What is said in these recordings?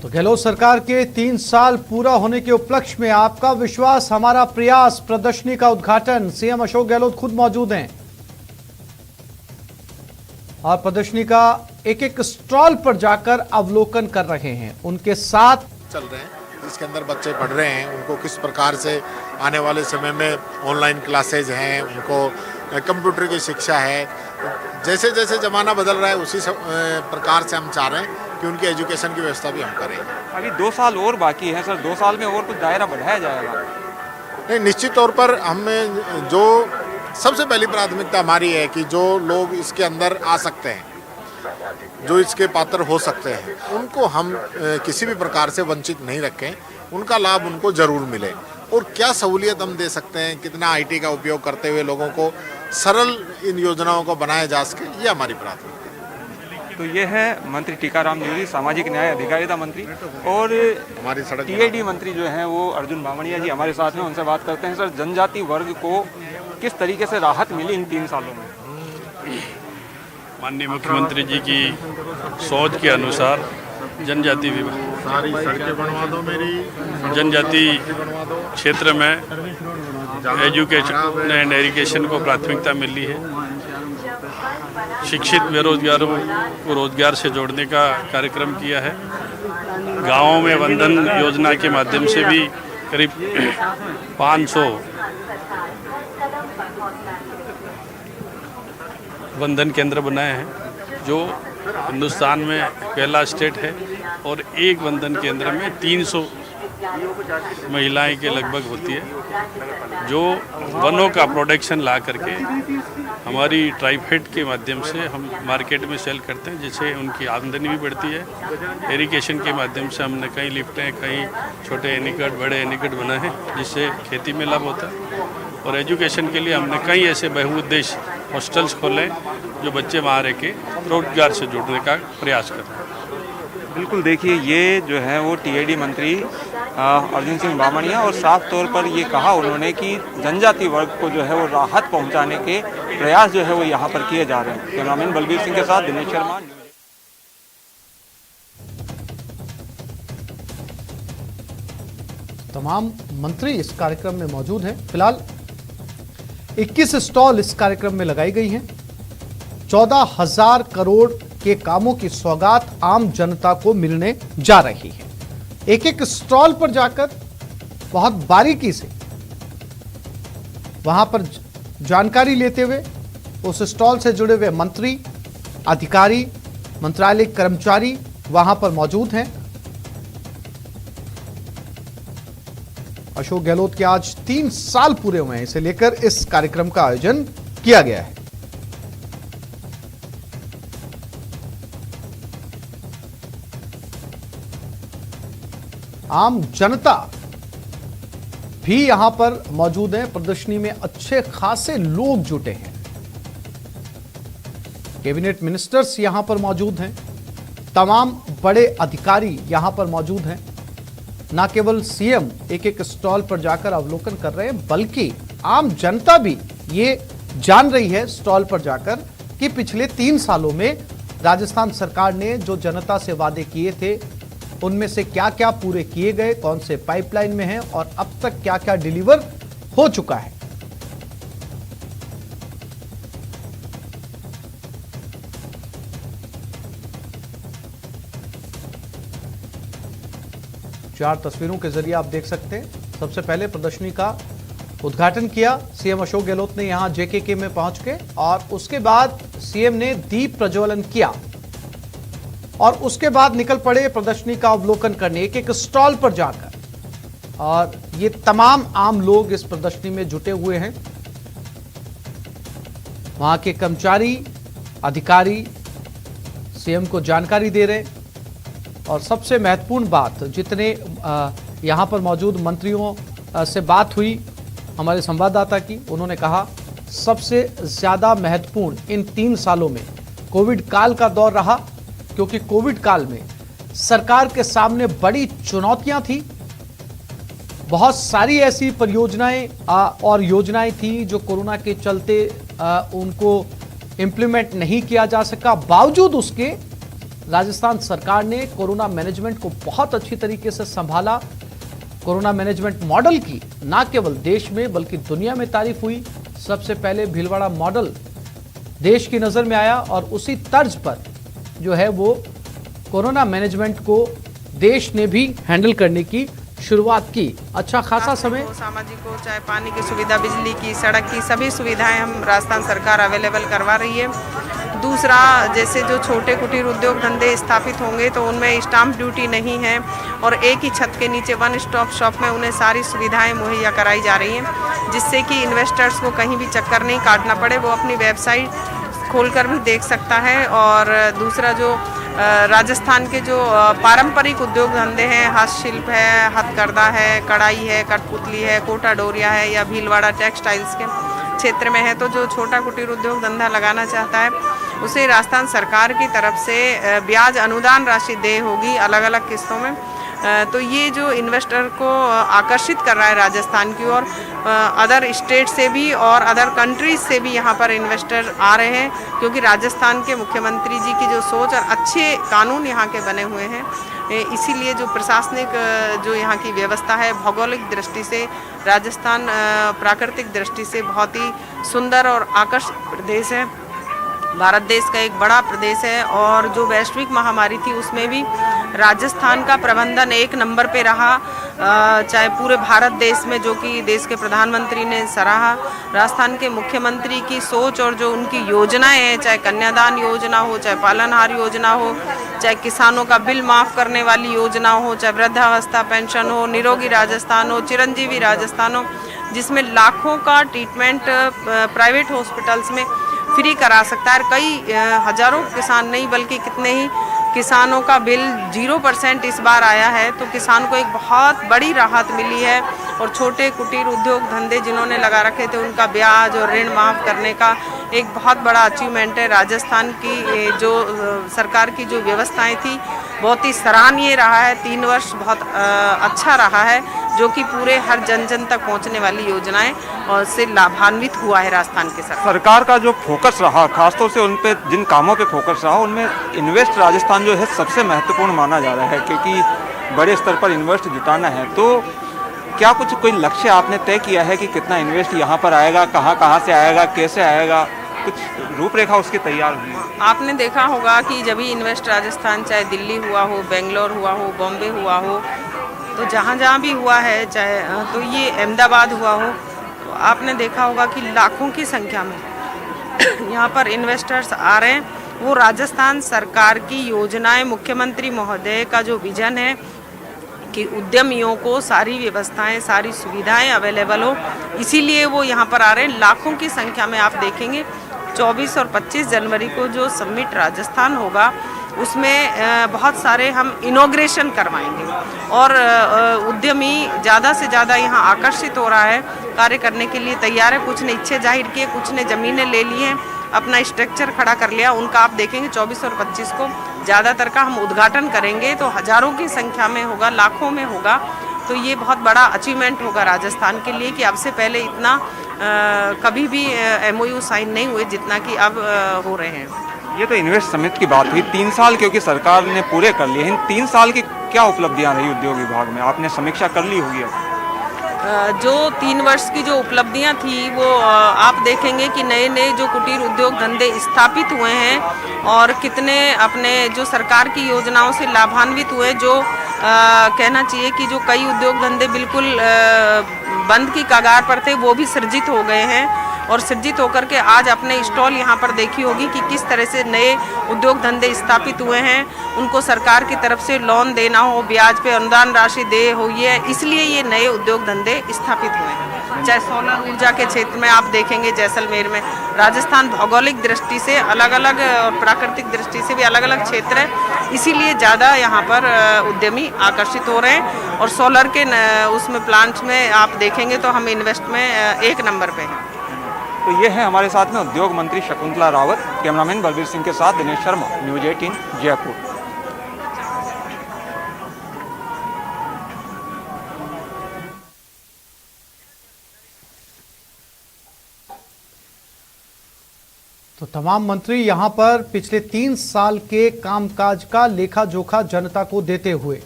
तो गहलोत सरकार के 3 साल पूरा होने के उपलक्ष्य में आपका विश्वास हमारा प्रयास प्रदर्शनी का उद्घाटन, सीएम अशोक गहलोत खुद मौजूद हैं और प्रदर्शनी का एक एक स्टॉल पर जाकर अवलोकन कर रहे हैं। उनके साथ चल रहे हैं, इसके अंदर बच्चे पढ़ रहे हैं, उनको किस प्रकार से आने वाले समय में ऑनलाइन क्लासेज हैं, उनको कंप्यूटर की शिक्षा है। जैसे जैसे ज़माना बदल रहा है उसी प्रकार से हम चाह रहे हैं कि उनकी एजुकेशन की व्यवस्था भी हम करें। अभी 2 साल और बाकी है सर, 2 साल में और कुछ दायरा बढ़ाया जाएगा? नहीं, निश्चित तौर पर हमें जो सबसे पहली प्राथमिकता हमारी है कि जो लोग इसके अंदर आ सकते हैं, जो इसके पात्र हो सकते हैं, उनको हम किसी भी प्रकार से वंचित नहीं रखें, उनका लाभ उनको जरूर मिले। और क्या सहूलियत हम दे सकते हैं, कितना आईटी का उपयोग करते हुए लोगों को सरल इन योजनाओं को बनाया जा सके, ये हमारी प्राथमिकता है। तो ये है मंत्री टीकाराम जूली, सामाजिक न्याय अधिकारिता मंत्री, और हमारी सड़क टीएडी मंत्री जो हैं वो अर्जुन बामणिया जी हमारे साथ हैं। उनसे बात करते हैं। सर, जनजाति वर्ग को किस तरीके से राहत मिली इन 3 सालों में? माननीय मुख्यमंत्री जी की सोच के अनुसार जनजाति विभाग सारी सड़कें बनवा दो मेरी, जनजाति क्षेत्र में एजुकेशन एंड एजुकेशन को प्राथमिकता मिली है। शिक्षित बेरोजगारों को रोजगार से जोड़ने का कार्यक्रम किया है। गांवों में वंदन योजना के माध्यम से भी करीब 500 वंदन केंद्र बनाए हैं, जो हिंदुस्तान में पहला स्टेट है। और एक वंदन केंद्र में 300 महिलाएं के लगभग होती है, जो वनों का प्रोडक्शन ला करके हमारी ट्राइफेड के माध्यम से हम मार्केट में सेल करते हैं, जिससे उनकी आमदनी भी बढ़ती है। इरिगेशन के माध्यम से हमने कई लिफ्टें, कई छोटे एनीकट, बड़े एनीकट बनाए हैं, जिससे खेती में लाभ होता है। और एजुकेशन के लिए हमने कई ऐसे बहुउद्देश्य हॉस्टल्स खोले जो बच्चे वहाँ रह के रोजगार से जुड़ने का प्रयास कर रहे हैं। बिल्कुल, देखिए ये जो है वो टीएडी मंत्री अर्जुन सिंह बामणिया, और साफ तौर पर ये कहा उन्होंने कि जनजाति वर्ग को जो है वो राहत पहुंचाने के प्रयास जो है वो यहाँ पर किए जा रहे हैं। कैमरामैन बलबीर सिंह के साथ दिनेश शर्मा। तमाम मंत्री इस कार्यक्रम में मौजूद हैं। फिलहाल 21 स्टॉल इस कार्यक्रम में लगाई गई हैं। 14,000 करोड़ के कामों की सौगात आम जनता को मिलने जा रही है। एक एक स्टॉल पर जाकर बहुत बारीकी से वहां पर जानकारी लेते हुए उस स्टॉल से जुड़े हुए मंत्री, अधिकारी, मंत्रालय कर्मचारी वहां पर मौजूद हैं। अशोक गहलोत के आज 3 साल पूरे हुए हैं, इसे लेकर इस कार्यक्रम का आयोजन किया गया है। आम जनता भी यहां पर मौजूद है। प्रदर्शनी में अच्छे खासे लोग जुटे हैं। कैबिनेट मिनिस्टर्स यहां पर मौजूद हैं। तमाम बड़े अधिकारी यहां पर मौजूद हैं। ना केवल सीएम एक एक स्टॉल पर जाकर अवलोकन कर रहे हैं, बल्कि आम जनता भी ये जान रही है स्टॉल पर जाकर कि पिछले 3 सालों में राजस्थान सरकार ने जो जनता से वादे किए थे उनमें से क्या क्या पूरे किए गए, कौन से पाइपलाइन में हैं और अब तक क्या क्या डिलीवर हो चुका है। चार तस्वीरों के जरिए आप देख सकते हैं। सबसे पहले प्रदर्शनी का उद्घाटन किया सीएम अशोक गहलोत ने यहां जेकेके में पहुंच के, और उसके बाद सीएम ने दीप प्रज्वलन किया और उसके बाद निकल पड़े प्रदर्शनी का अवलोकन करने एक एक स्टॉल पर जाकर। और ये तमाम आम लोग इस प्रदर्शनी में जुटे हुए हैं। वहां के कर्मचारी, अधिकारी सीएम को जानकारी दे रहे हैं। और सबसे महत्वपूर्ण बात, जितने यहां पर मौजूद मंत्रियों से बात हुई हमारे संवाददाता की, उन्होंने कहा सबसे ज्यादा महत्वपूर्ण इन 3 सालों में कोविड काल का दौर रहा, क्योंकि कोविड काल में सरकार के सामने बड़ी चुनौतियां थी। बहुत सारी ऐसी परियोजनाएं और योजनाएं थी जो कोरोना के चलते उनको इंप्लीमेंट नहीं किया जा सका। बावजूद उसके राजस्थान सरकार ने कोरोना मैनेजमेंट को बहुत अच्छी तरीके से संभाला। कोरोना मैनेजमेंट मॉडल की न केवल देश में बल्कि दुनिया में तारीफ हुई। सबसे पहले भीलवाड़ा मॉडल देश की नजर में आया और उसी तर्ज पर जो है वो कोरोना मैनेजमेंट को देश ने भी हैंडल करने की शुरुआत की। अच्छा खासा समय सामाजिक को चाहे पानी की सुविधा, बिजली की, सड़क की सभी सुविधाएं हम राजस्थान सरकार अवेलेबल करवा रही है। दूसरा, जैसे जो छोटे कुटीर उद्योग धंधे स्थापित होंगे तो उनमें स्टाम्प ड्यूटी नहीं है और एक ही छत के नीचे वन स्टॉप शॉप में उन्हें सारी सुविधाएं मुहैया कराई जा रही हैं, जिससे कि इन्वेस्टर्स को कहीं भी चक्कर नहीं काटना पड़े। वो अपनी वेबसाइट खोलकर भी देख सकता है। और दूसरा, जो राजस्थान के जो पारंपरिक उद्योग धंधे हैं, हस्तशिल्प है, हथकरघा है, कढ़ाई है, कठपुतली है, कोटा डोरिया है या भीलवाड़ा टेक्सटाइल्स के क्षेत्र में है, तो जो छोटा कुटीर उद्योग धंधा लगाना चाहता है उसे राजस्थान सरकार की तरफ से ब्याज अनुदान राशि देय होगी अलग अलग किस्तों में। तो ये जो इन्वेस्टर को आकर्षित कर रहा है राजस्थान की ओर, अदर स्टेट से भी और अदर कंट्रीज से भी यहाँ पर इन्वेस्टर आ रहे हैं, क्योंकि राजस्थान के मुख्यमंत्री जी की जो सोच और अच्छे कानून यहाँ के बने हुए हैं। इसीलिए जो प्रशासनिक जो यहाँ की व्यवस्था है, भौगोलिक दृष्टि से राजस्थान प्राकृतिक दृष्टि से बहुत ही सुंदर और आकर्षक प्रदेश है। भारत देश का एक बड़ा प्रदेश है और जो वैश्विक महामारी थी उसमें भी राजस्थान का प्रबंधन एक नंबर पे रहा, चाहे पूरे भारत देश में, जो कि देश के प्रधानमंत्री ने सराहा। राजस्थान के मुख्यमंत्री की सोच और जो उनकी योजनाएं हैं, चाहे कन्यादान योजना हो, चाहे पालनहार योजना हो, चाहे किसानों का बिल माफ़ करने वाली योजना हो, चाहे वृद्धावस्था पेंशन हो, निरोगी राजस्थान हो, चिरंजीवी राजस्थान हो, जिसमें लाखों का ट्रीटमेंट प्राइवेट हॉस्पिटल्स में फ्री करा सकता है। कई हजारों किसान नहीं बल्कि कितने ही किसानों का बिल 0% इस बार आया है, तो किसान को एक बहुत बड़ी राहत मिली है। और छोटे कुटीर उद्योग धंधे जिन्होंने लगा रखे थे उनका ब्याज और ऋण माफ़ करने का एक बहुत बड़ा अचीवमेंट है। राजस्थान की जो सरकार की जो व्यवस्थाएं थी बहुत ही सराहनीय रहा है। 3 वर्ष बहुत अच्छा रहा है, जो कि पूरे हर जन जन तक पहुंचने वाली योजनाएं और से लाभान्वित हुआ है राजस्थान के सरकार का जो फोकस रहा, खासतौर से उन पे जिन कामों पे फोकस रहा उनमें इन्वेस्ट राजस्थान जो है सबसे महत्वपूर्ण माना जा रहा है, क्योंकि बड़े स्तर पर इन्वेस्ट जुटाना है। तो क्या कुछ कोई लक्ष्य आपने तय किया है कि कितना इन्वेस्ट यहाँ पर आएगा, कहाँ से आएगा, कैसे आएगा, कुछ रूपरेखा उसकी तैयार हुई? आपने देखा होगा कि जब भी इन्वेस्ट राजस्थान, चाहे दिल्ली हुआ हो, बेंगलोर हुआ हो, बॉम्बे हुआ हो, तो जहाँ भी हुआ है, चाहे तो ये अहमदाबाद हुआ हो, तो आपने देखा होगा कि लाखों की संख्या में यहाँ पर इन्वेस्टर्स आ रहे हैं। वो राजस्थान सरकार की योजनाएं, मुख्यमंत्री महोदय का जो विजन है कि उद्यमियों को सारी व्यवस्थाएं, सारी सुविधाएं अवेलेबल हो, इसीलिए वो यहाँ पर आ रहे हैं। लाखों की संख्या में आप देखेंगे 24 और 25 जनवरी को जो समिट राजस्थान होगा उसमें बहुत सारे हम इनॉग्रेशन करवाएंगे और उद्यमी ज़्यादा से ज़्यादा यहाँ आकर्षित हो रहा है, कार्य करने के लिए तैयार है। कुछ ने इच्छे जाहिर किए, कुछ ने ज़मीनें ले ली हैं, अपना स्ट्रक्चर खड़ा कर लिया। उनका आप देखेंगे 24 और 25 को ज़्यादातर का हम उद्घाटन करेंगे, तो हज़ारों की संख्या में होगा, लाखों में होगा। तो ये बहुत बड़ा अचीवमेंट होगा राजस्थान के लिए कि अब से पहले इतना कभी भी MOU साइन नहीं हुए जितना कि अब हो रहे हैं। ये तो इन्वेस्ट समिट की बात हुई। 3 साल क्योंकि सरकार ने पूरे कर लिए। इन 3 साल की क्या उपलब्धियां रही उद्योग विभाग में? आपने समीक्षा कर ली होगी अब। जो 3 वर्ष की जो उपलब्धियां थी वो आप देखेंगे कि नए नए जो कुटीर उद्योग धंधे स्थापित हुए हैं और कितने अपने जो सरकार की योजनाओं से लाभान्वित हुए। जो कहना चाहिए कि जो कई उद्योग धंधे बिल्कुल बंद की कगार पर थे वो भी सृजित हो गए हैं और सृजित होकर के आज अपने स्टॉल यहाँ पर देखी होगी कि किस तरह से नए उद्योग धंधे स्थापित हुए हैं। उनको सरकार की तरफ से लोन देना हो, ब्याज पे अनुदान राशि दे हो, ये इसलिए ये नए उद्योग धंधे स्थापित हुए हैं। चाहे सोलर ऊर्जा के क्षेत्र में आप देखेंगे जैसलमेर में, राजस्थान भौगोलिक दृष्टि से अलग अलग और प्राकृतिक दृष्टि से भी अलग अलग क्षेत्र है, इसीलिए ज़्यादा यहाँ पर उद्यमी आकर्षित हो रहे हैं। और सोलर के उसमें प्लांट्स में आप देखेंगे तो हम इन्वेस्ट में 1 नंबर पे हैं। तो ये है हमारे साथ में उद्योग मंत्री शकुंतला रावत। कैमरामैन बलबीर सिंह के साथ दिनेश शर्मा, न्यूज़ 18 जयपुर। तो तमाम मंत्री यहां पर पिछले 3 साल के कामकाज का लेखा जोखा जनता को देते हुए,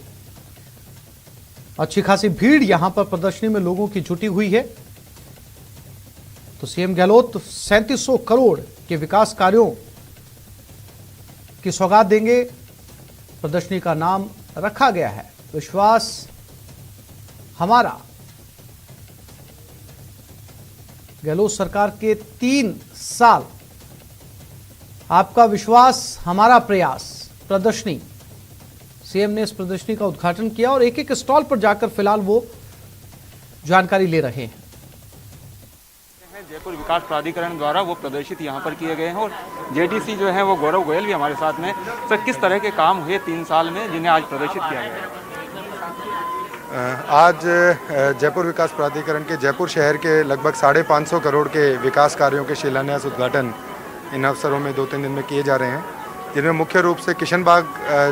अच्छी खासी भीड़ यहां पर प्रदर्शनी में लोगों की जुटी हुई है। तो सीएम गहलोत 3700 करोड़ के विकास कार्यों की सौगात देंगे। प्रदर्शनी का नाम रखा गया है विश्वास हमारा। गहलोत सरकार के 3 साल, आपका विश्वास हमारा प्रयास प्रदर्शनी। सीएम ने इस प्रदर्शनी का उद्घाटन किया और एक एक स्टॉल पर जाकर फिलहाल वो जानकारी ले रहे हैं। जयपुर विकास प्राधिकरण द्वारा वो प्रदर्शित यहाँ पर किए गए हैं और जेडीसी जो है वो गौरव गोयल भी हमारे साथ में। सर, किस तरह के काम हुए 3 साल में जिन्हें आज प्रदर्शित किया गया है? आज जयपुर विकास प्राधिकरण के जयपुर शहर के लगभग 550 करोड़ के विकास कार्यों के शिलान्यास उद्घाटन इन अवसरों में 2-3 दिन में किए जा रहे हैं, जिनमें मुख्य रूप से किशन बाग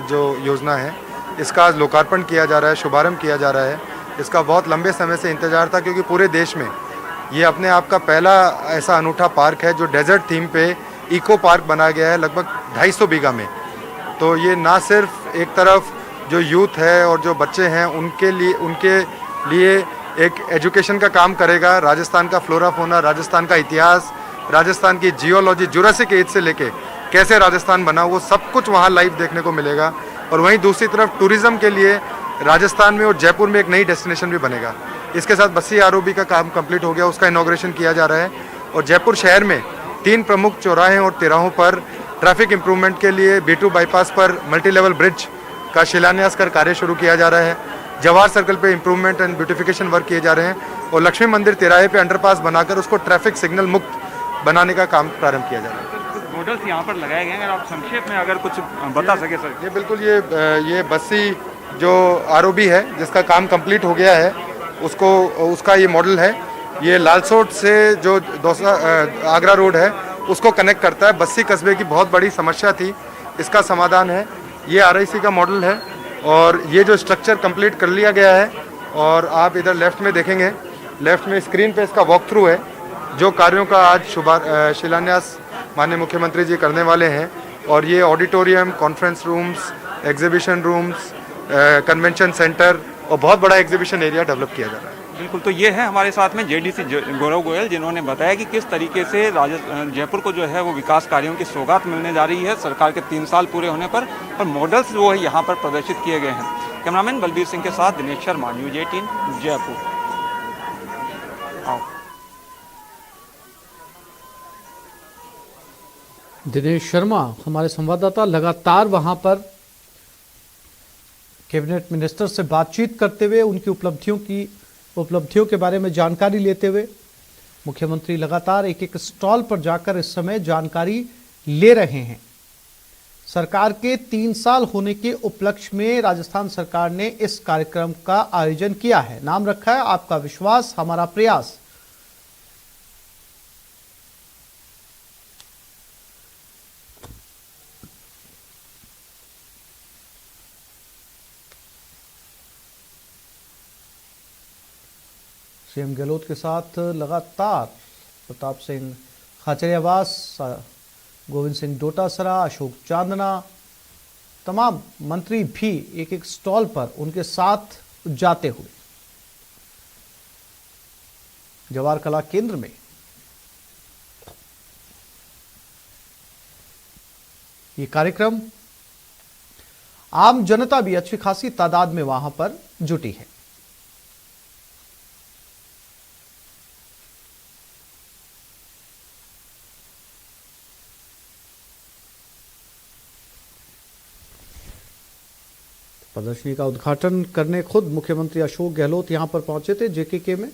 जो योजना है इसका आज लोकार्पण किया जा रहा है, शुभारंभ किया जा रहा है। इसका बहुत लंबे समय से इंतजार था, क्योंकि पूरे देश में ये अपने आप का पहला ऐसा अनूठा पार्क है जो डेजर्ट थीम पे इको पार्क बनाया गया है लगभग 250 बीघा में। तो ये ना सिर्फ एक तरफ जो यूथ है और जो बच्चे हैं उनके लिए एक एजुकेशन का काम करेगा, राजस्थान का फ्लोरा फोना, राजस्थान का इतिहास, राजस्थान की जियोलॉजी, जुरासिक एज से लेके कैसे राजस्थान बना, वो सब कुछ वहाँ लाइव देखने को मिलेगा। और वहीं दूसरी तरफ टूरिज्म के लिए राजस्थान में और जयपुर में एक नई डेस्टिनेशन भी बनेगा। इसके साथ बस्सी आरओबी का काम कंप्लीट हो गया, उसका इनॉग्रेशन किया जा रहा है। और जयपुर शहर में 3 प्रमुख चौराहे और तिराहों पर ट्रैफिक इंप्रूवमेंट के लिए B2 बाईपास पर मल्टी लेवल ब्रिज का शिलान्यास कर कार्य शुरू किया जा रहा है। जवाहर सर्कल पे इंप्रूवमेंट एंड ब्यूटिफिकेशन वर्क किए जा रहे हैं और लक्ष्मी मंदिर तिराहे पे अंडरपास बनाकर उसको ट्रैफिक सिग्नल मुक्त बनाने का काम प्रारंभ किया जा रहा है। मॉडल्स यहाँ पर लगाए गए हैं, अगर आप संक्षेप में अगर कुछ बता सके सर। ये बिल्कुल ये बस्सी जो आरओबी है जिसका काम कंप्लीट हो गया है उसका ये मॉडल है। ये लालसोट से जो आगरा रोड है उसको कनेक्ट करता है। बस्सी कस्बे की बहुत बड़ी समस्या थी, इसका समाधान है। ये RIC का मॉडल है और ये जो स्ट्रक्चर कंप्लीट कर लिया गया है। और आप इधर लेफ्ट में देखेंगे, लेफ्ट में स्क्रीन पे इसका वॉक थ्रू है जो कार्यों का आज शिलान्यास माननीय मुख्यमंत्री जी करने वाले हैं। और ये auditorium, conference rooms, exhibition rooms, convention centre और बहुत बड़ा एग्जीबिशन एरिया डेवलप किया जा रहा है। बिल्कुल, तो ये है हमारे साथ में जेडीसी गौरव गोयल, जिन्होंने बताया कि किस तरीके से जयपुर को जो है वो विकास कार्यों की सौगात मिलने जा रही है सरकार के 3 साल पूरे होने पर। और मॉडल्स वो है यहाँ पर प्रदर्शित किए गए हैं। कैमरामैन बलबीर सिंह के साथ दिनेश शर्मा, न्यूज 18 जयपुर। दिनेश शर्मा हमारे संवाददाता लगातार वहां पर कैबिनेट मिनिस्टर से बातचीत करते हुए उनकी उपलब्धियों के बारे में जानकारी लेते हुए मुख्यमंत्री लगातार एक एक स्टॉल पर जाकर इस समय जानकारी ले रहे हैं। सरकार के 3 साल होने के उपलक्ष्य में राजस्थान सरकार ने इस कार्यक्रम का आयोजन किया है। नाम रखा है आपका विश्वास हमारा प्रयास। सीएम गहलोत के साथ लगातार प्रताप सिंह खाचरियावास, गोविंद सिंह डोटासरा, अशोक चांदना, तमाम मंत्री भी एक एक स्टॉल पर उनके साथ जाते हुए जवाहर कला केंद्र में ये कार्यक्रम, आम जनता भी अच्छी खासी तादाद में वहां पर जुटी है। प्रदर्शनी का उद्घाटन करने खुद मुख्यमंत्री अशोक गहलोत यहां पर पहुंचे थे JKK में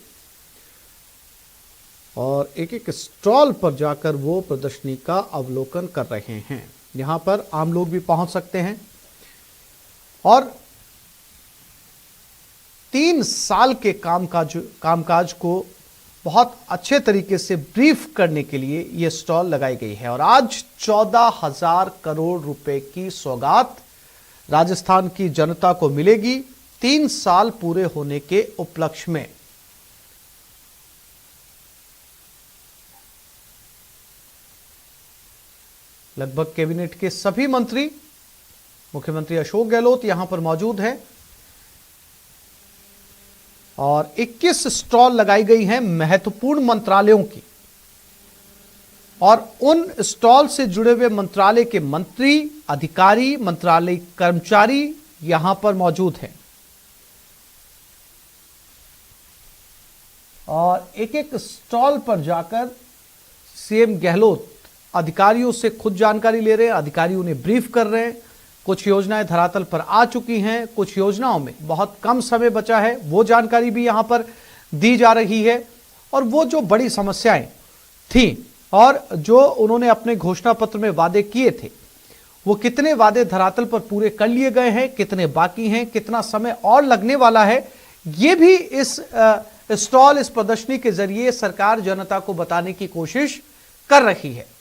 और एक एक स्टॉल पर जाकर वो प्रदर्शनी का अवलोकन कर रहे हैं। यहां पर आम लोग भी पहुंच सकते हैं और 3 साल के कामकाज को बहुत अच्छे तरीके से ब्रीफ करने के लिए ये स्टॉल लगाई गई है। और आज 14,000 करोड़ रुपए की सौगात राजस्थान की जनता को मिलेगी 3 साल पूरे होने के उपलक्ष्य में। लगभग कैबिनेट के सभी मंत्री, मुख्यमंत्री अशोक गहलोत यहां पर मौजूद हैं और 21 स्टॉल लगाई गई हैं महत्वपूर्ण मंत्रालयों की और उन स्टॉल से जुड़े हुए मंत्रालय के मंत्री, अधिकारी, मंत्रालय कर्मचारी यहां पर मौजूद हैं और एक एक स्टॉल पर जाकर सीएम गहलोत अधिकारियों से खुद जानकारी ले रहे हैं, अधिकारी उन्हें ब्रीफ कर रहे हैं। कुछ योजनाएं धरातल पर आ चुकी हैं, कुछ योजनाओं में बहुत कम समय बचा है, वो जानकारी भी यहां पर दी जा रही है और वो जो बड़ी समस्याएं थी और जो उन्होंने अपने घोषणा पत्र में वादे किए थे, वो कितने वादे धरातल पर पूरे कर लिए गए हैं, कितने बाकी हैं, कितना समय और लगने वाला है, ये भी इस स्टॉल, इस प्रदर्शनी के जरिए सरकार जनता को बताने की कोशिश कर रही है।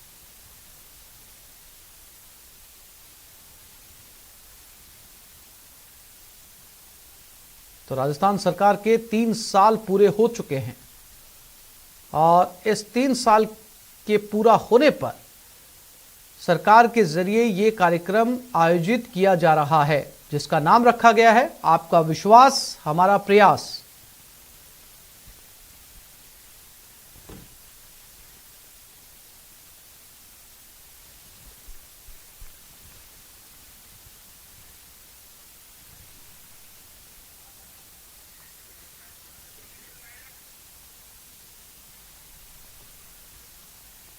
तो राजस्थान सरकार के 3 साल पूरे हो चुके हैं और इस 3 साल के पूरा होने पर सरकार के जरिए ये कार्यक्रम आयोजित किया जा रहा है, जिसका नाम रखा गया है आपका विश्वास हमारा प्रयास।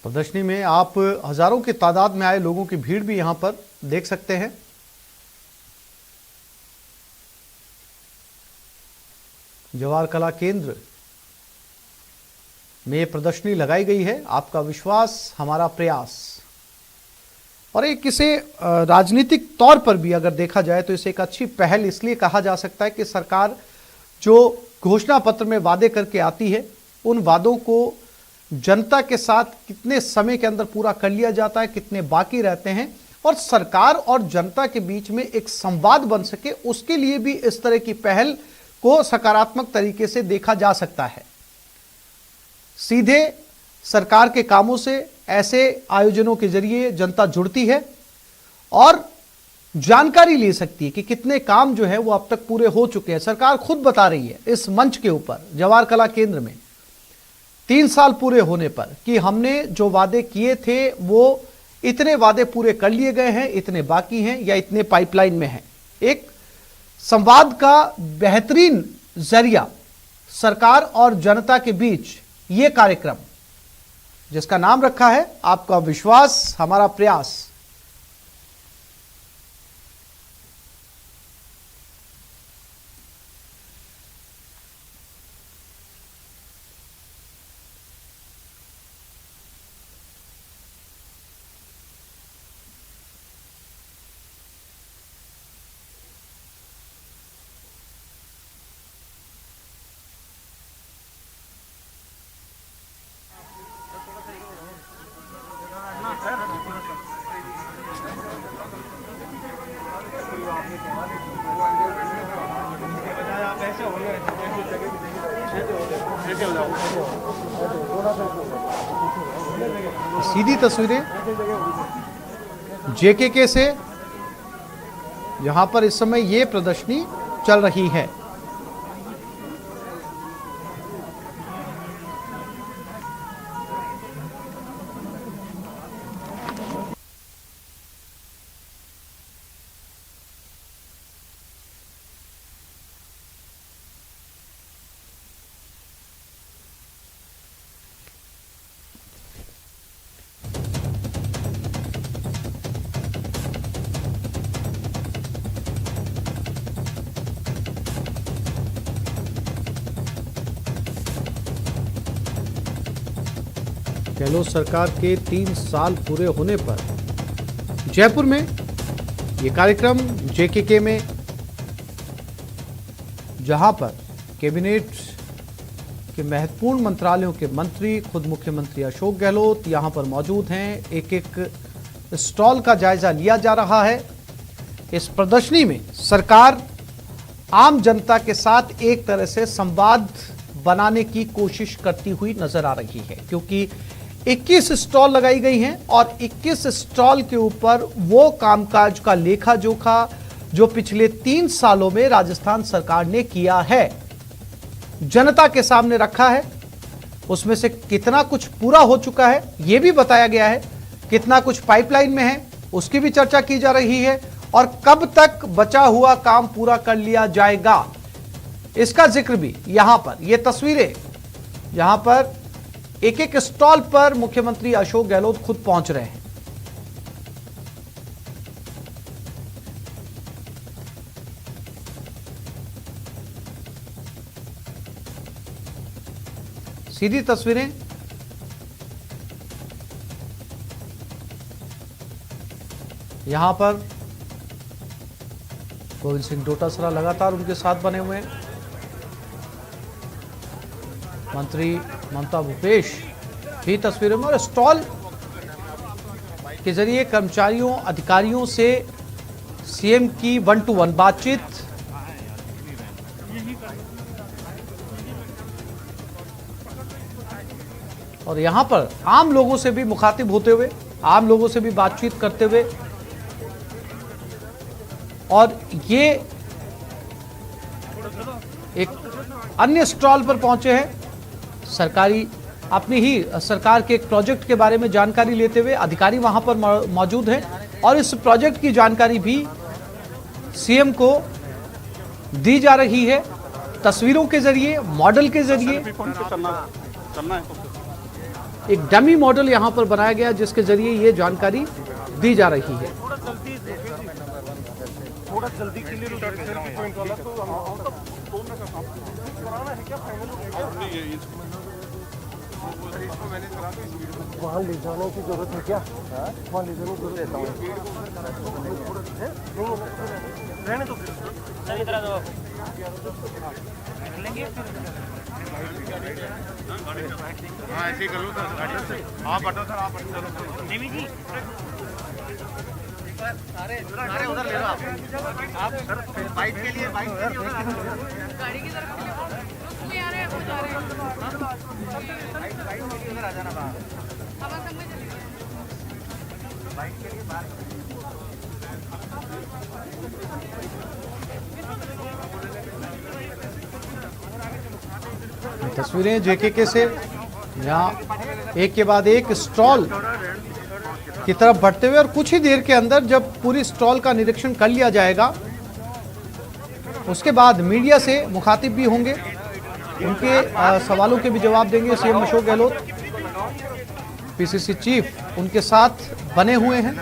प्रदर्शनी में आप हजारों की तादाद में आए लोगों की भीड़ भी यहां पर देख सकते हैं। जवाहर कला केंद्र में प्रदर्शनी लगाई गई है, आपका विश्वास हमारा प्रयास। और एक इसे राजनीतिक तौर पर भी अगर देखा जाए तो इसे एक अच्छी पहल इसलिए कहा जा सकता है कि सरकार जो घोषणा पत्र में वादे करके आती है, उन वादों को जनता के साथ कितने समय के अंदर पूरा कर लिया जाता है, कितने बाकी रहते हैं और सरकार और जनता के बीच में एक संवाद बन सके, उसके लिए भी इस तरह की पहल को सकारात्मक तरीके से देखा जा सकता है। सीधे सरकार के कामों से ऐसे आयोजनों के जरिए जनता जुड़ती है और जानकारी ले सकती है कि कितने काम जो है वो अब तक पूरे हो चुके हैं। सरकार खुद बता रही है इस मंच के ऊपर जवाहर कला केंद्र में 3 साल पूरे होने पर कि हमने जो वादे किए थे वो इतने वादे पूरे कर लिए गए हैं, इतने बाकी हैं या इतने पाइपलाइन में हैं। एक संवाद का बेहतरीन जरिया सरकार और जनता के बीच ये कार्यक्रम, जिसका नाम रखा है आपका विश्वास हमारा प्रयास। सीधी तस्वीरें जेकेके से, यहां पर इस समय ये प्रदर्शनी चल रही है। गहलोत सरकार के 3 साल पूरे होने पर जयपुर में ये कार्यक्रम जेकेके में, जहां पर कैबिनेट के महत्वपूर्ण मंत्रालयों के मंत्री, खुद मुख्यमंत्री अशोक गहलोत यहां पर मौजूद हैं। एक एक स्टॉल का जायजा लिया जा रहा है। इस प्रदर्शनी में सरकार आम जनता के साथ एक तरह से संवाद बनाने की कोशिश करती हुई नजर आ रही है, क्योंकि 21 स्टॉल लगाई गई हैं और 21 स्टॉल के ऊपर वो कामकाज का लेखा जोखा जो पिछले 3 सालों में राजस्थान सरकार ने किया है, जनता के सामने रखा है। उसमें से कितना कुछ पूरा हो चुका है यह भी बताया गया है, कितना कुछ पाइपलाइन में है उसकी भी चर्चा की जा रही है, और कब तक बचा हुआ काम पूरा कर लिया जाएगा इसका जिक्र भी यहां पर, ये तस्वीरें यहां पर एक एक स्टॉल पर मुख्यमंत्री अशोक गहलोत खुद पहुंच रहे हैं। सीधी तस्वीरें यहां पर गोविंद सिंह डोटासरा लगातार उनके साथ बने हुए हैं। मंत्री ममता भूपेश भी तस्वीरों में, और स्टॉल के जरिए कर्मचारियों अधिकारियों से सीएम की 1-to-1 बातचीत, और यहां पर आम लोगों से भी मुखातिब होते हुए, आम लोगों से भी बातचीत करते हुए। और ये एक अन्य स्टॉल पर पहुंचे हैं, सरकारी अपनी ही सरकार के एक प्रोजेक्ट के बारे में जानकारी लेते हुए अधिकारी वहां पर मौजूद हैं, और इस प्रोजेक्ट की जानकारी भी सीएम को दी जा रही है तस्वीरों के जरिए, मॉडल के जरिए। एक डमी मॉडल यहां पर बनाया गया जिसके जरिए ये जानकारी दी जा रही है। थोड़ा जल्दी क्लियर हो जाए पॉइंट वाला, तो वहाँ ले जाने की जरूरत है क्या? वहाँ ले जाने की जरूरत है, रहने दो हाँ ऐसे ही कर लो सर, आप हटो सर, आप हटो जी, सारे उधर ले लो आप सर, बाइक के लिए गाड़ी की तरफ ले आ रहे हैं, वो जा रहे हैं, इधर आ जाना बाहर, हवा समझ बाइक के लिए बाहर। तस्वीरें जेकेके से यहाँ एक के बाद एक स्टॉल की तरफ बढ़ते हुए, और कुछ ही देर के अंदर जब पूरी स्टॉल का निरीक्षण कर लिया जाएगा उसके बाद मीडिया से मुखातिब भी होंगे, उनके सवालों के भी जवाब देंगे CM Ashok Gehlot. PCC chief उनके साथ बने हुए हैं।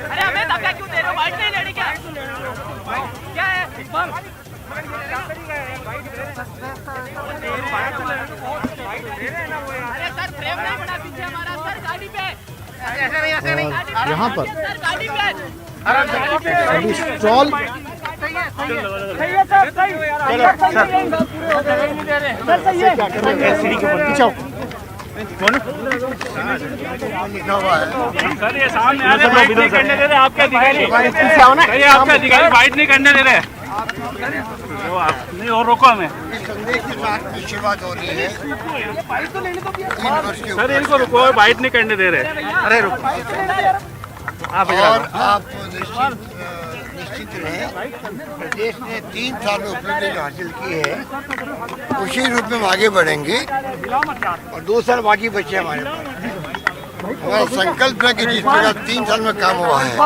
अरे हमें धक्का क्यों दे रहे हो? बाइक नहीं लेनी क्या? क्या है? अरे सर फ्रेम नहीं बना पीछे हमारा, सर गाड़ी पे। और यहाँ पर गाड़ी पे अभी स्टॉल सर ये सामने आ रहे, बाइट नहीं करने दे रहे आपके अधिकारी, आपके अधिकारी बाइट नहीं करने दे रहे, तो आप नहीं और रोको हमें। संदेश के साथ की शुरुआत हो रही है सर, इनको रुको, बाइट नहीं करने दे रहे। अरे रुको और आप निश्चित रहें, प्रदेश ने 3 साल में उपलब्धि जो हासिल की है उसी रूप में हम आगे बढ़ेंगे, और 2 साल बाकी बचे हमारे पास। हमारा संकल्प है कि जिस प्रकार 3 साल में काम हुआ है,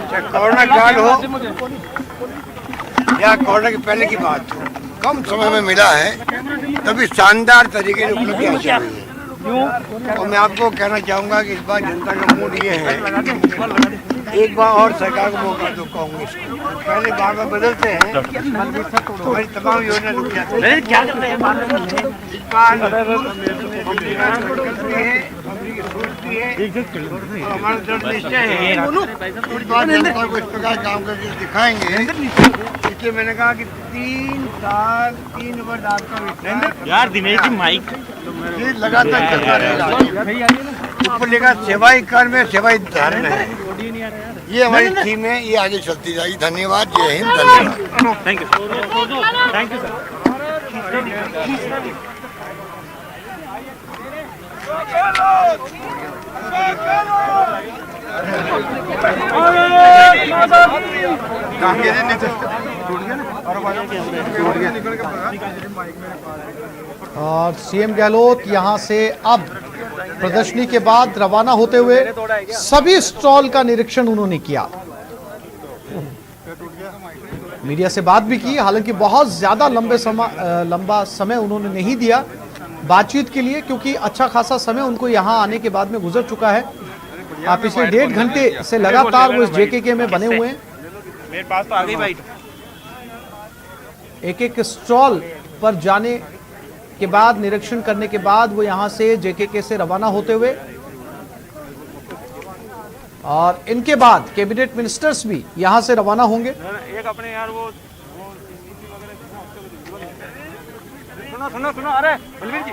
चाहे कोरोना काल हो या कोरोना के पहले की बात हो, कम समय में मिला है, तभी शानदार तरीके से उपलब्धि हासिल हुई है। और मैं आपको कहना चाहूँगा कि इस बार जनता का मूड ये है एक बार और सरकार को मौका दो कांग्रेस को। पहले बार बार बदलते हैं, हमारी तमाम योजना रुक जाती है। क्या करते हैं? हमारा दृढ़ निश्चय है, इस बार जनता को इस प्रकार काम करके दिखाएंगे। इसलिए मैंने कहा कि 3 साल 3 वर्ष आपका विश्वास यार दिनेश जी माइक ये लगातार चलता रहेगा। ऊपर लिखा सेवाई कर में सेवाई धर्म है, ये हमारी थीम है, ये आगे चलती जाएगी। धन्यवाद, जय हिंद, धन्यवाद। Thank you sir. और सीएम गहलोत यहां से अब प्रदर्शनी के बाद रवाना होते हुए सभी स्टॉल का निरीक्षण उन्होंने किया, मीडिया से बात भी की। हालांकि बहुत ज्यादा लंबा समय उन्होंने नहीं दिया बातचीत के लिए, क्योंकि अच्छा खासा समय उनको यहां आने के बाद में गुजर चुका है। आप पिछले 1.5 घंटे से लगातार वो इस जेकेके में बने हुए हैं। मेरे पास तो आ गई बाइट। एक एक स्टॉल पर जाने के बाद, निरीक्षण करने के बाद वो यहां से जेकेके से रवाना होते हुए, और इनके बाद कैबिनेट मिनिस्टर्स भी यहां से रवाना होंगे। एक अपने यार वो सुनो अरे बलवीर जी